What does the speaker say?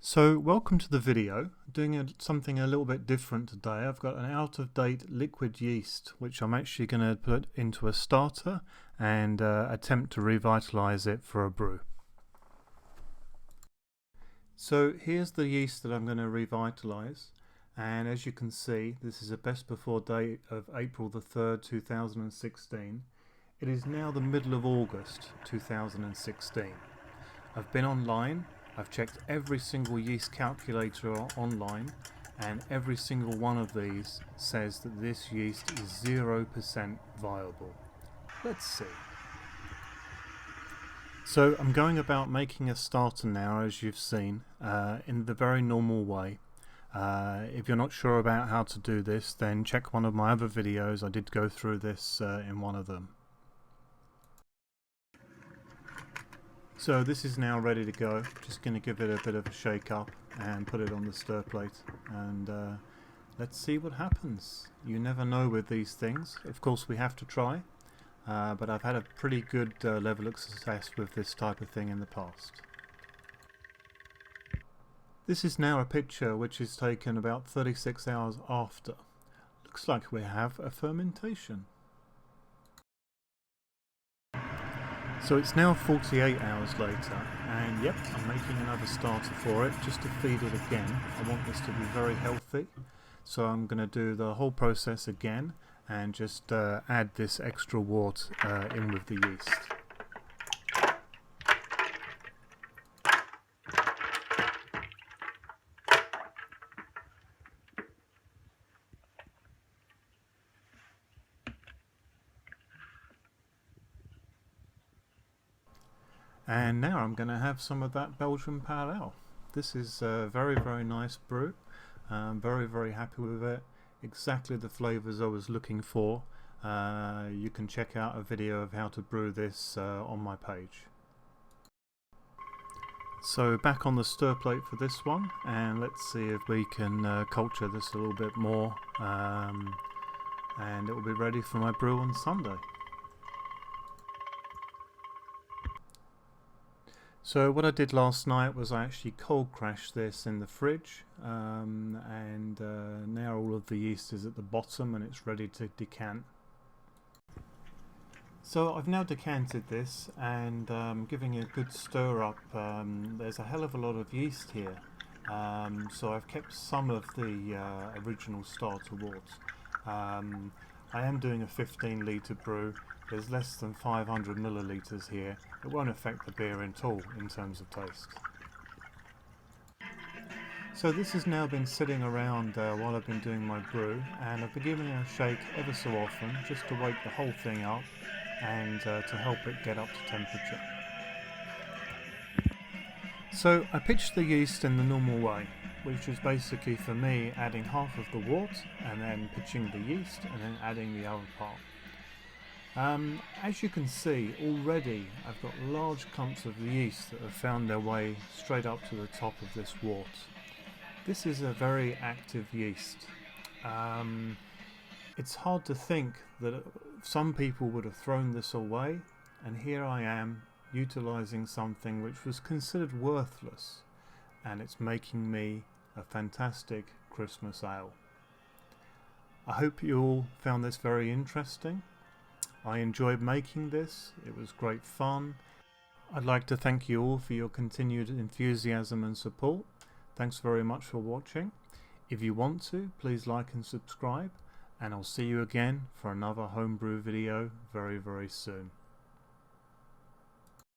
So welcome to the video. Doing something a little bit different today. I've got an out-of-date liquid yeast which I'm actually going to put into a starter and attempt to revitalize it for a brew. So here's the yeast that I'm going to revitalize, and as you can see, this is a best before date of April the 3rd 2016. It is now the middle of August 2016. I've been online. I've checked every single yeast calculator online, and every single one of these says that this yeast is 0% viable. Let's see. So I'm going about making a starter now, as you've seen, in the very normal way. If you're not sure about how to do this, then check one of my other videos. I did go through this in one of them. So this is now ready to go. Just going to give it a bit of a shake up and put it on the stir plate, and let's see what happens. You never know with these things. Of course we have to try, but I've had a pretty good level of success with this type of thing in the past. This is now a picture which is taken about 36 hours after. Looks like we have a fermentation. So it's now 48 hours later, and yep, I'm making another starter for it just to feed it again. I want this to be very healthy, so I'm going to do the whole process again and just add this extra wort in with the yeast. And now I'm going to have some of that Belgian Pale Ale. This is a very nice brew. I'm very happy with it. Exactly the flavours I was looking for. You can check out a video of how to brew this on my page. So back on the stir plate for this one, and let's see if we can culture this a little bit more, and it will be ready for my brew on Sunday. So what I did last night was I actually cold crashed this in the fridge, and now all of the yeast is at the bottom and it's ready to decant. So I've now decanted this and giving it a good stir up. There's a hell of a lot of yeast here, so I've kept some of the original starter wort. I am doing a 15 litre brew. There's less than 500 millilitres here. It won't affect the beer at all in terms of taste. So this has now been sitting around while I've been doing my brew, and I've been giving it a shake ever so often just to wake the whole thing up and to help it get up to temperature. So I pitched the yeast in the normal way, which is basically for me adding half of the wort and then pitching the yeast and then adding the other part. As you can see, already I've got large clumps of yeast that have found their way straight up to the top of this wort. This is a very active yeast. It's hard to think that some people would have thrown this away, and here I am utilising something which was considered worthless, and it's making me a fantastic Christmas ale. I hope you all found this very interesting. I enjoyed making this. It was great fun. I'd like to thank you all for your continued enthusiasm and support. Thanks very much for watching. If you want to, please like and subscribe, and I'll see you again for another homebrew video very soon.